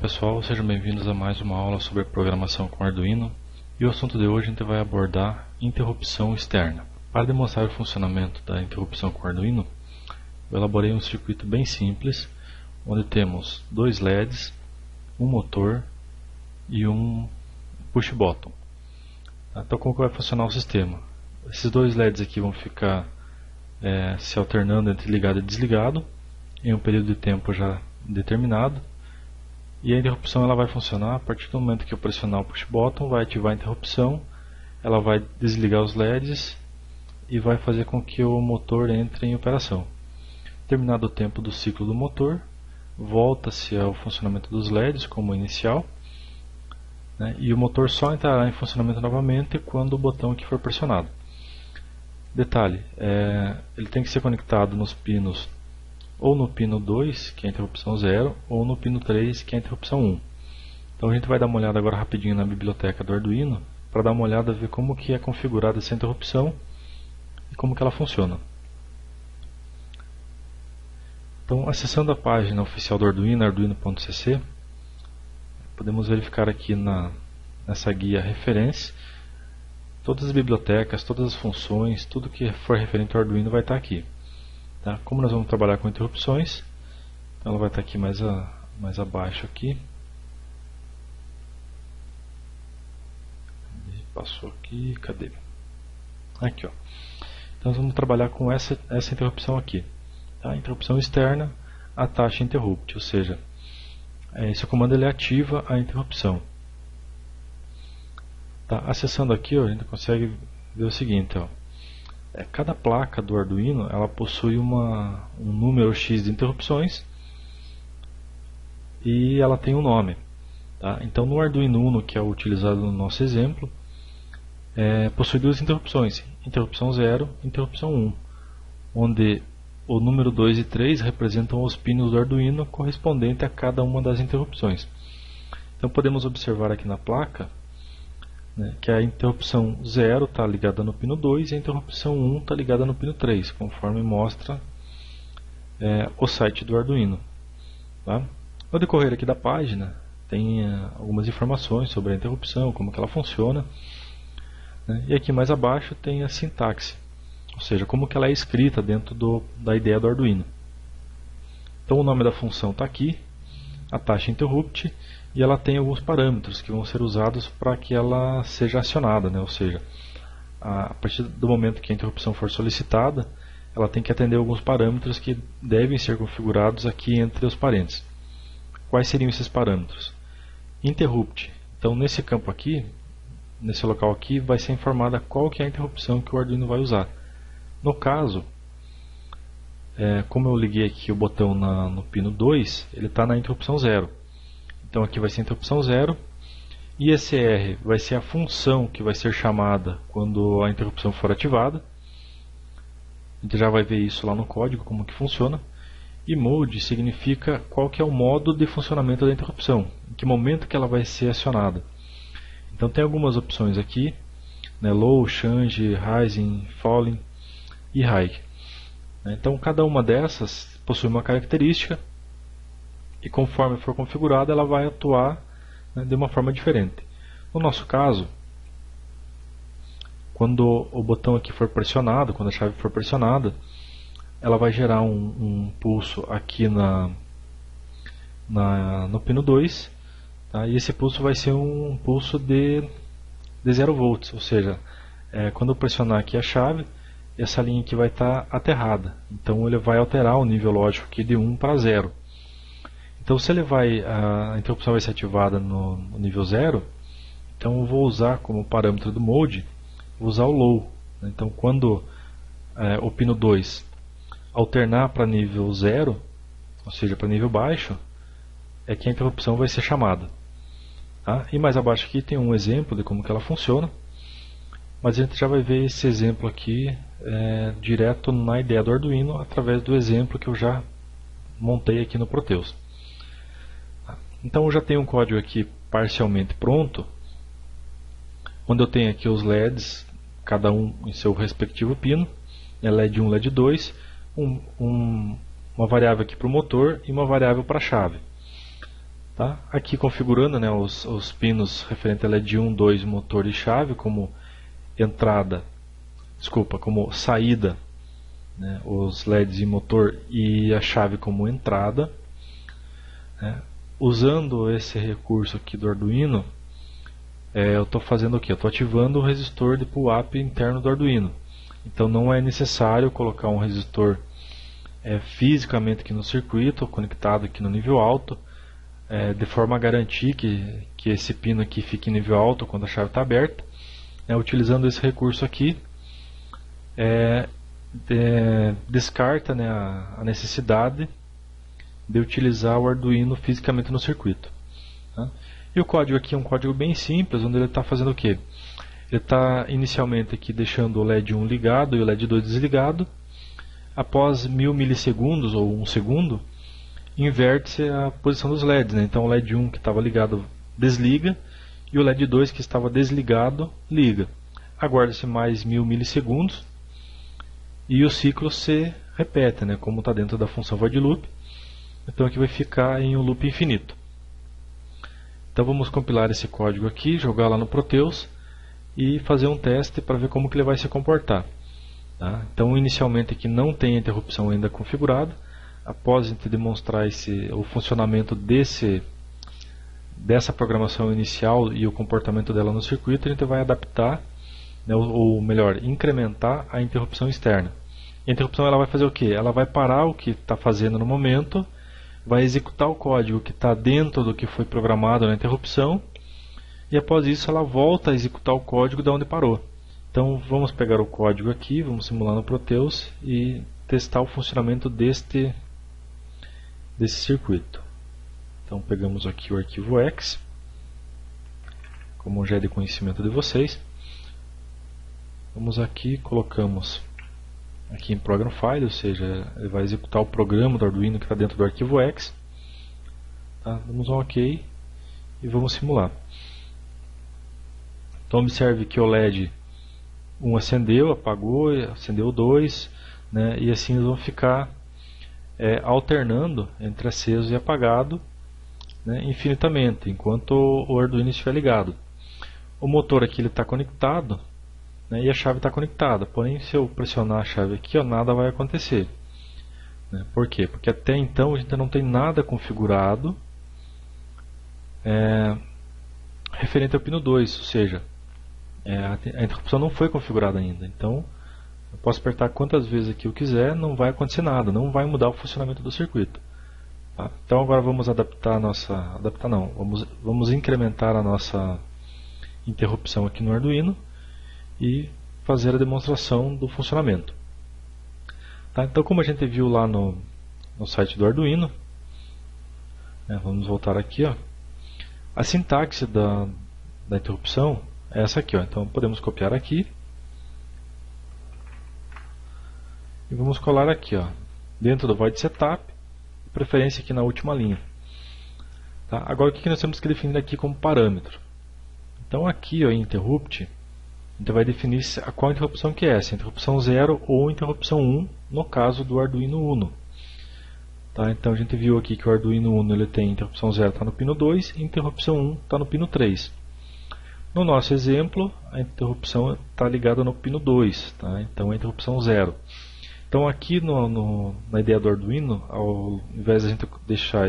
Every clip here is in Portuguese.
pessoal, sejam bem-vindos a mais uma aula sobre programação com Arduino. E o assunto de hoje a gente vai abordar interrupção externa. Para demonstrar o funcionamento da interrupção com Arduino, eu elaborei um circuito bem simples, onde temos dois LEDs, um motor e um push button. Então, como que vai funcionar o sistema? Esses dois LEDs aqui vão ficar se alternando entre ligado e desligado em um período de tempo já determinado, e a interrupção ela vai funcionar a partir do momento que eu pressionar o push button, vai ativar a interrupção, ela vai desligar os LEDs e vai fazer com que o motor entre em operação. Terminado o tempo do ciclo do motor, volta-se ao funcionamento dos LEDs como inicial, né, e o motor só entrará em funcionamento novamente quando o botão aqui for pressionado. Detalhe, ele tem que ser conectado nos pinos ou no pino 2, que é a interrupção 0, ou no pino 3, que é a interrupção 1. Então a gente vai dar uma olhada agora rapidinho na biblioteca do Arduino, para dar uma olhada, ver como que é configurada essa interrupção e como que ela funciona. Então, acessando a página oficial do Arduino, arduino.cc, podemos verificar aqui nessa guia referência, todas as bibliotecas, todas as funções, tudo que for referente ao Arduino vai estar aqui. Tá? Como nós vamos trabalhar com interrupções, ela vai estar aqui mais abaixo aqui. Passou aqui, cadê? Aqui, ó. Então nós vamos trabalhar com essa interrupção aqui. Tá? Interrupção externa, attach interrupt, ou seja, esse comando ele ativa a interrupção. Tá? Acessando aqui, ó, a gente consegue ver o seguinte, ó. Cada placa do Arduino ela possui um número X de interrupções e ela tem um nome. Tá? Então no Arduino Uno, que é o utilizado no nosso exemplo, possui duas interrupções, interrupção 0 e interrupção 1, onde o número 2 e 3 representam os pinos do Arduino correspondente a cada uma das interrupções. Então podemos observar aqui na placa, né, que a interrupção 0 está ligada no pino 2 e a interrupção 1 está ligada no pino 3, conforme mostra o site do Arduino. Tá? No decorrer aqui da página tem algumas informações sobre a interrupção, como que ela funciona, né, e aqui mais abaixo tem a sintaxe, ou seja, como que ela é escrita dentro da ideia do Arduino. Então o nome da função está aqui, attach interrupt, e ela tem alguns parâmetros que vão ser usados para que ela seja acionada, né? Ou seja, a partir do momento que a interrupção for solicitada, ela tem que atender alguns parâmetros que devem ser configurados aqui entre os parênteses. Quais seriam esses parâmetros? Interrupt. Então nesse campo aqui, nesse local aqui, vai ser informada qual que é a interrupção que o Arduino vai usar. No caso, como eu liguei aqui o botão no pino 2, ele está na interrupção 0. Então aqui vai ser a interrupção 0, e esse R vai ser a função que vai ser chamada quando a interrupção for ativada. A gente já vai ver isso lá no código, como que funciona. E mode significa qual que é o modo de funcionamento da interrupção, em que momento que ela vai ser acionada. Então tem algumas opções aqui, né, low, change, rising, falling e high. Então cada uma dessas possui uma característica, e conforme for configurada ela vai atuar, né, de uma forma diferente. No nosso caso, quando o botão aqui for pressionado, quando a chave for pressionada, ela vai gerar um pulso aqui no pino 2, tá? E esse pulso vai ser um pulso de 0 volts, ou seja, quando eu pressionar aqui a chave, essa linha aqui vai estar aterrada, então ele vai alterar o nível lógico aqui de 1 para 0. Então se a interrupção vai ser ativada no nível 0, então eu vou usar como parâmetro do mode, vou usar o low. Então quando o pino 2 alternar para nível 0, ou seja, para nível baixo, é que a interrupção vai ser chamada. Tá? E mais abaixo aqui tem um exemplo de como que ela funciona, mas a gente já vai ver esse exemplo aqui direto na ideia do Arduino, através do exemplo que eu já montei aqui no Proteus. Então eu já tenho um código aqui parcialmente pronto, onde eu tenho aqui os LEDs, cada um em seu respectivo pino, LED 1, LED 2, uma variável aqui para o motor e uma variável para a chave. Tá? Aqui configurando, né, os pinos referentes a LED 1, 2, motor e chave como como saída, né, os LEDs e motor e a chave como entrada. Né? Usando esse recurso aqui do Arduino, eu estou fazendo o que? Eu estou ativando o resistor de pull-up interno do Arduino. Então não é necessário colocar um resistor fisicamente aqui no circuito, conectado aqui no nível alto, de forma a garantir que esse pino aqui fique em nível alto quando a chave está aberta. Utilizando esse recurso aqui, descarta, né, a necessidade de utilizar o Arduino fisicamente no circuito. Tá? E o código aqui é um código bem simples, onde ele está fazendo o que? Ele está inicialmente aqui deixando o LED 1 ligado e o LED 2 desligado. Após 1000 milissegundos ou 1 segundo, inverte-se a posição dos LEDs. Né? Então o LED 1 que estava ligado desliga e o LED 2 que estava desligado liga. Aguarda-se mais 1000 milissegundos e o ciclo se repete, né? Como está dentro da função void loop. Então aqui vai ficar em um loop infinito. Então vamos compilar esse código aqui, jogar lá no Proteus e fazer um teste para ver como que ele vai se comportar. Tá? Então inicialmente aqui não tem interrupção ainda configurada. Após a gente demonstrar o funcionamento dessa programação inicial e o comportamento dela no circuito, a gente vai adaptar, né, ou melhor, incrementar a interrupção externa. A interrupção ela vai fazer o que? Ela vai parar o que está fazendo no momento, vai executar o código que está dentro do que foi programado na interrupção, e após isso ela volta a executar o código de onde parou. Então vamos pegar o código aqui, vamos simular no Proteus e testar o funcionamento desse circuito. Então pegamos aqui o arquivo X, como já é de conhecimento de vocês. Vamos aqui, colocamos aqui em Program File, ou seja, ele vai executar o programa do Arduino que está dentro do arquivo X. Tá? Damos um OK e vamos simular. Então observe que o LED 1 acendeu, apagou, acendeu o 2, né? E assim eles vão ficar alternando entre aceso e apagado, né, infinitamente, enquanto o Arduino estiver ligado. O motor aqui está conectado, né, e a chave está conectada, porém se eu pressionar a chave aqui, nada vai acontecer. Né? Por quê? Porque até então a gente não tem nada configurado referente ao pino 2, ou seja, a interrupção não foi configurada ainda. Então eu posso apertar quantas vezes aqui eu quiser, não vai acontecer nada, não vai mudar o funcionamento do circuito. Tá? Então agora vamos vamos incrementar a nossa interrupção aqui no Arduino e fazer a demonstração do funcionamento. Tá? Então como a gente viu lá no site do Arduino, vamos voltar aqui, a sintaxe da interrupção é essa aqui, então podemos copiar aqui e vamos colar aqui, dentro do void setup, preferência aqui na última linha. Tá? Agora o que nós temos que definir aqui como parâmetro? Então aqui em interrupt, a gente vai definir qual interrupção que é, se é interrupção 0 ou interrupção 1, no caso do Arduino Uno. Tá? Então a gente viu aqui que o Arduino Uno ele tem interrupção 0 está no pino 2 e interrupção 1 está no pino 3. No nosso exemplo, a interrupção está ligada no pino 2, tá? Então é a interrupção 0. Então aqui na ideia do Arduino, ao invés de a gente deixar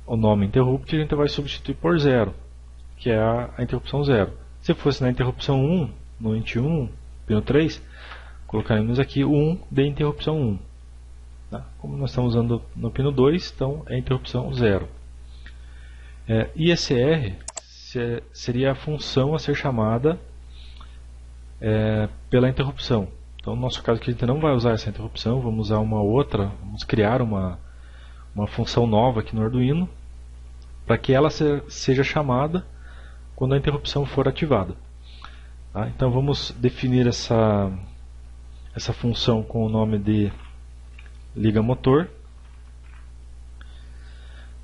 o nome interrupt, a gente vai substituir por 0, que é a interrupção 0. Se fosse na interrupção 1, no int 1, pino 3, colocaremos aqui o 1 de interrupção 1. Tá? Como nós estamos usando no pino 2, então é interrupção 0. ISR seria a função a ser chamada pela interrupção. Então no nosso caso aqui a gente não vai usar essa interrupção, vamos usar uma outra, vamos criar uma função nova aqui no Arduino, para que ela seja chamada quando a interrupção for ativada. Tá? Então vamos definir essa função com o nome de liga motor.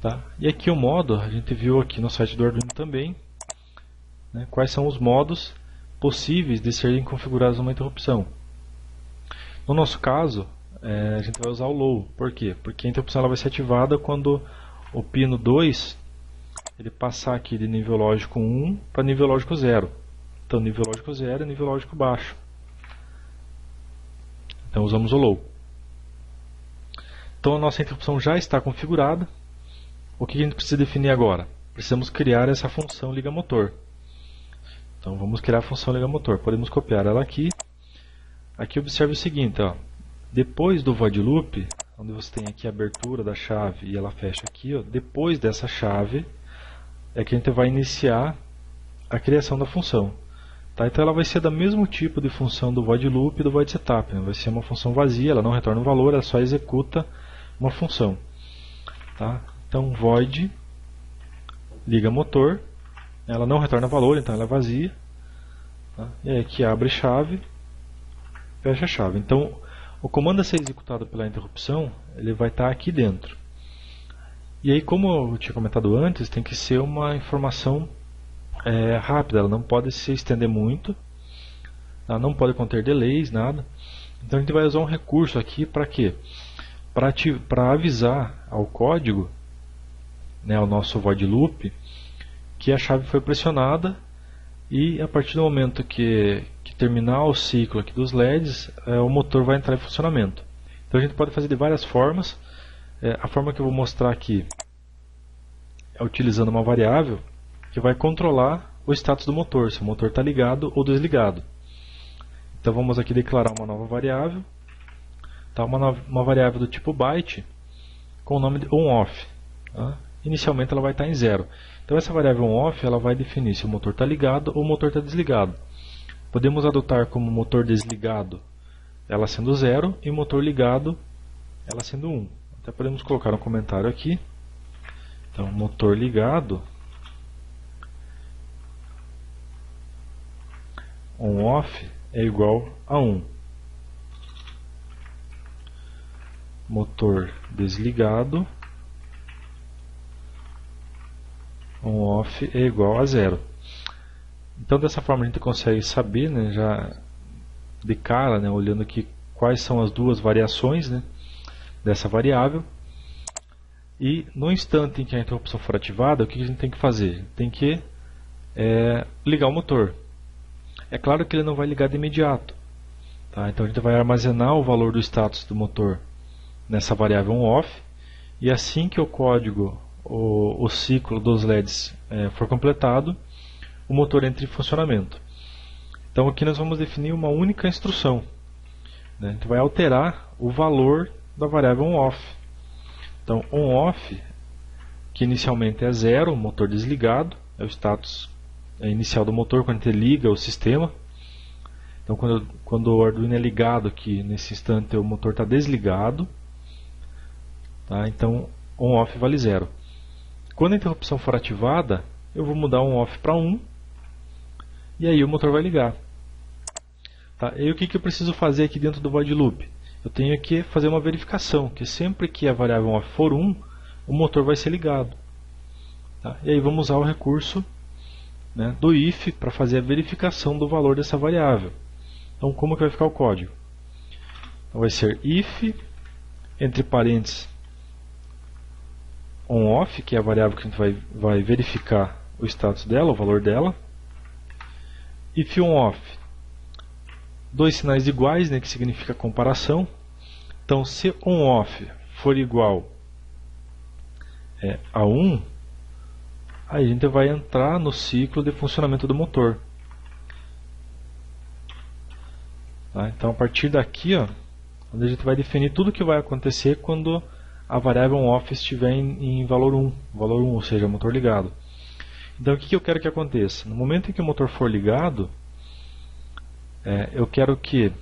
Tá? E aqui o modo, a gente viu aqui no site do Arduino também, né, quais são os modos possíveis de serem configurados numa interrupção. No nosso caso, a gente vai usar o low. Por quê? Porque a interrupção ela vai ser ativada quando o pino 2 ele passar aqui de nível lógico 1 para nível lógico 0. Então nível lógico 0 é nível lógico baixo. Então usamos o low. Então a nossa interrupção já está configurada. O que a gente precisa definir agora? Precisamos criar essa função liga motor. Então vamos criar a função liga motor. Podemos copiar ela aqui. Aqui observe o seguinte, ó. Depois do void loop, onde você tem aqui a abertura da chave e ela fecha aqui, ó, depois dessa chave é que a gente vai iniciar a criação da função. Tá? Então ela vai ser do mesmo tipo de função do void loop e do void setup. Né? Vai ser uma função vazia, ela não retorna um valor, ela só executa uma função. Tá? Então void liga motor, ela não retorna valor, então ela é vazia. Tá? E aí aqui abre chave, fecha a chave. Então o comando a ser executado pela interrupção, ele vai estar aqui dentro. E aí, como eu tinha comentado antes, tem que ser uma informação rápida, ela não pode se estender muito, ela não pode conter delays, nada. Então a gente vai usar um recurso aqui para quê? Para avisar ao código, né, ao nosso void loop, que a chave foi pressionada e a partir do momento que terminar o ciclo aqui dos LEDs, o motor vai entrar em funcionamento. Então a gente pode fazer de várias formas. A forma que eu vou mostrar aqui é utilizando uma variável que vai controlar o status do motor, se o motor está ligado ou desligado. Então vamos aqui declarar uma nova variável, tá? Uma variável do tipo byte com o nome de on/off. Tá? Inicialmente ela vai estar em 0. Então essa variável on/off ela vai definir se o motor está ligado ou o motor está desligado. Podemos adotar como motor desligado ela sendo 0 e motor ligado ela sendo 1. Até podemos colocar um comentário aqui. Então motor ligado on/off é igual a 1. Motor desligado on/off é igual a 0. Então dessa forma a gente consegue saber, né, já de cara, né, olhando aqui quais são as duas variações, né, dessa variável. E no instante em que a interrupção for ativada, o que a gente tem que fazer? Tem que ligar o motor. É claro que ele não vai ligar de imediato. Tá? Então a gente vai armazenar o valor do status do motor nessa variável on/off. E assim que o código, o ciclo dos LEDs for completado, o motor entra em funcionamento. Então aqui nós vamos definir uma única instrução. Né? A gente vai alterar o valor da variável on/off. Então on/off, que inicialmente é 0, motor desligado, é o status inicial do motor quando ele liga o sistema. Então quando o Arduino é ligado aqui, nesse instante o motor está desligado. Tá? Então on/off vale 0. Quando a interrupção for ativada, eu vou mudar on/off para 1 e aí o motor vai ligar. Tá? E aí o que eu preciso fazer aqui dentro do void loop? Eu tenho que fazer uma verificação, que sempre que a variável on/off for 1, o motor vai ser ligado. Tá? E aí vamos usar o recurso, né, do if para fazer a verificação do valor dessa variável. Então como que vai ficar o código? Então vai ser if, entre parênteses, on/off, que é a variável que a gente vai verificar o status dela, o valor dela. If on/off, dois sinais iguais, né, que significa comparação. Então se on/off for igual a 1, aí a gente vai entrar no ciclo de funcionamento do motor. Tá? Então a partir daqui, ó, a gente vai definir tudo o que vai acontecer quando a variável on/off estiver em valor 1, ou seja, motor ligado. Então o que eu quero que aconteça? No momento em que o motor for ligado, eu quero que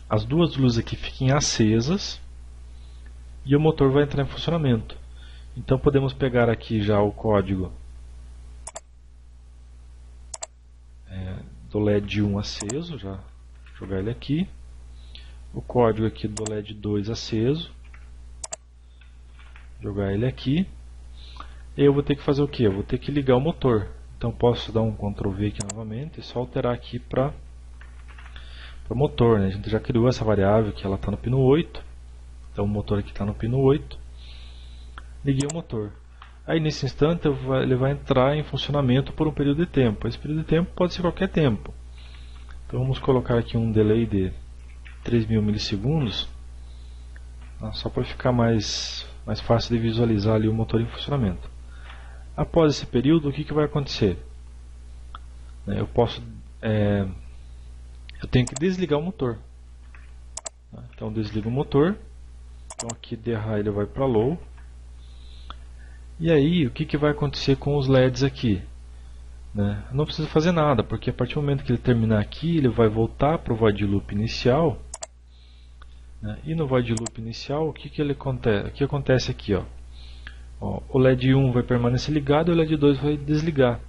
as duas luzes aqui fiquem acesas e o motor vai entrar em funcionamento. Então podemos pegar aqui já o código do LED 1 aceso, já jogar ele aqui. O código aqui do LED 2 aceso, jogar ele aqui. E eu vou ter que fazer o que? Eu vou ter que ligar o motor. Então posso dar um Ctrl V aqui novamente e só alterar aqui para o motor. Né? A gente já criou essa variável que ela está no pino 8. Então o motor aqui está no pino 8. liguei o motor. Aí nesse instante ele vai entrar em funcionamento por um período de tempo. Esse período de tempo pode ser qualquer tempo. Então vamos colocar aqui um delay de 3.000 milissegundos, só para ficar mais fácil de visualizar ali o motor em funcionamento. Após esse período, o que vai acontecer? Eu tenho que desligar o motor. Então desligo o motor. Então aqui de high ele vai para low. E aí o que vai acontecer com os LEDs aqui? Não precisa fazer nada, porque a partir do momento que ele terminar aqui, ele vai voltar para o void loop inicial. E no void loop inicial, o que acontece aqui? O LED 1 vai permanecer ligado e o LED 2 vai desligar.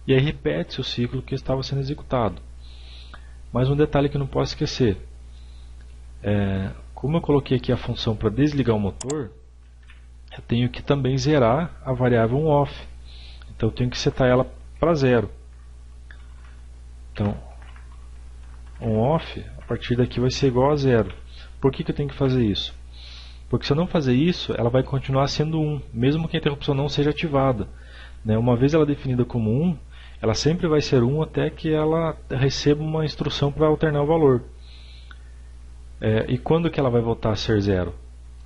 E aí repete-se o ciclo que estava sendo executado. Mas um detalhe que eu não posso esquecer. Como eu coloquei aqui a função para desligar o motor, eu tenho que também zerar a variável ON/OFF. Então eu tenho que setar ela para 0. Então, ON/OFF, a partir daqui vai ser igual a 0. Por que eu tenho que fazer isso? Porque se eu não fazer isso, ela vai continuar sendo 1, mesmo que a interrupção não seja ativada. Uma vez ela definida como 1, ela sempre vai ser 1 até que ela receba uma instrução para alternar o valor. E quando que ela vai voltar a ser 0?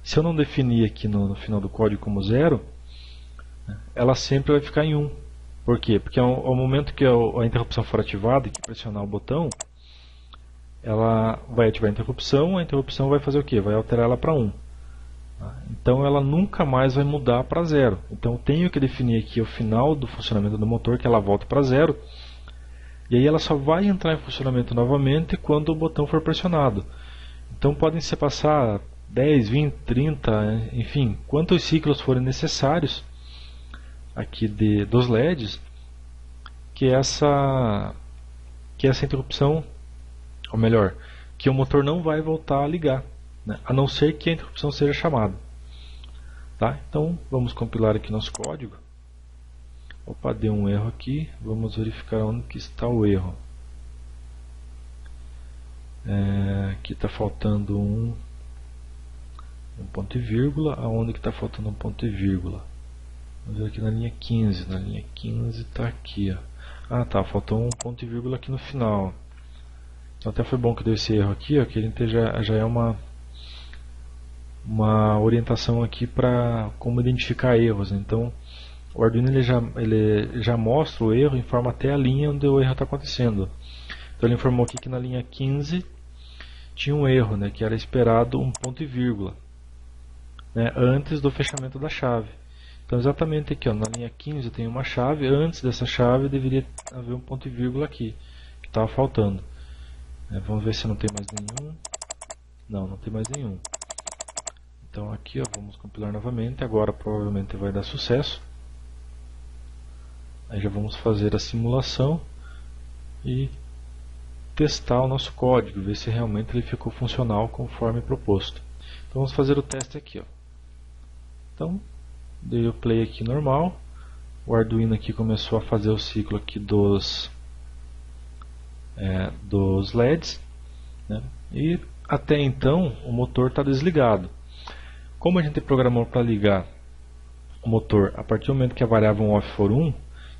Se eu não definir aqui no final do código como 0, ela sempre vai ficar em 1. Por quê? Porque ao momento que a interrupção for ativada e que pressionar o botão, ela vai ativar a interrupção vai fazer o quê? Vai alterar ela para 1. Então ela nunca mais vai mudar para 0. Então eu tenho que definir aqui o final do funcionamento do motor, que ela volta para 0. E aí ela só vai entrar em funcionamento novamente quando o botão for pressionado. Então podem se passar 10, 20, 30, enfim, quantos ciclos forem necessários aqui dos LEDs, que essa interrupção, ou melhor, que o motor não vai voltar a ligar, a não ser que a interrupção seja chamada. Então vamos compilar aqui nosso código. Opa, deu um erro aqui, vamos verificar onde que está o erro. Aqui está faltando um ponto e vírgula, aonde que está faltando um ponto e vírgula? Vamos ver aqui na linha 15, na linha 15 está aqui. Faltou um ponto e vírgula aqui no final. Então até foi bom que deu esse erro aqui, que ele já é uma orientação aqui para como identificar erros. Então o Arduino ele já mostra o erro, informa até a linha onde o erro está acontecendo. Então ele informou aqui que na linha 15 tinha um erro, que era esperado um ponto e vírgula, antes do fechamento da chave. Então exatamente aqui, na linha 15 tem uma chave, antes dessa chave deveria haver um ponto e vírgula aqui, que estava faltando. Vamos ver se não tem mais nenhum. Não tem mais nenhum. Então aqui vamos compilar novamente, agora provavelmente vai dar sucesso. Aí já vamos fazer a simulação e testar o nosso código, ver se realmente ele ficou funcional conforme proposto. Então vamos fazer o teste aqui. Então dei o play aqui normal, o Arduino aqui começou a fazer o ciclo aqui dos LEDs, e até então o motor está desligado. Como a gente programou para ligar o motor a partir do momento que a variável ON/OFF for 1,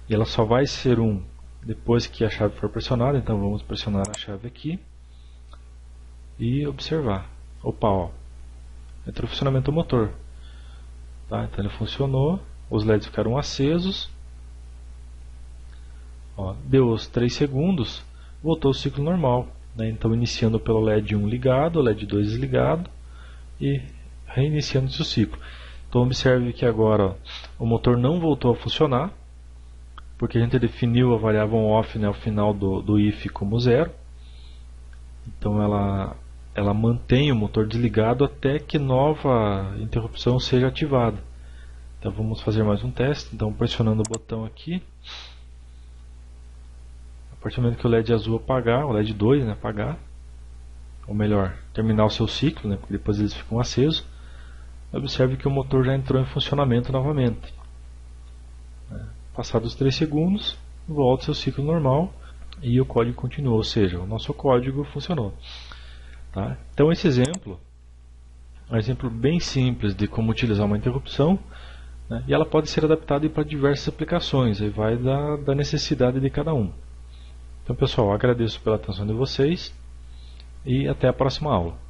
e ela só vai ser 1 depois que a chave for pressionada, então vamos pressionar a chave aqui e observar. Opa, entrou o funcionamento do motor. Então ele funcionou, os LEDs ficaram acesos, deu os 3 segundos, voltou o ciclo normal. Então iniciando pelo LED 1 ligado, o LED 2 desligado e reiniciando o ciclo. Então observe que agora o motor não voltou a funcionar, porque a gente definiu a variável ON/OFF ao final do if como 0. Então ela mantém o motor desligado até que nova interrupção seja ativada. Então vamos fazer mais um teste. Então pressionando o botão aqui, a partir do momento que o LED azul apagar, o LED 2 apagar, ou melhor, terminar o seu ciclo, porque depois eles ficam acesos, observe que o motor já entrou em funcionamento novamente. Passados 3 segundos, volta ao seu ciclo normal e o código continuou, ou seja, o nosso código funcionou. Então esse exemplo é um exemplo bem simples de como utilizar uma interrupção né? E ela pode ser adaptada para diversas aplicações, aí vai da necessidade de cada um. Então, pessoal, agradeço pela atenção de vocês e até a próxima aula.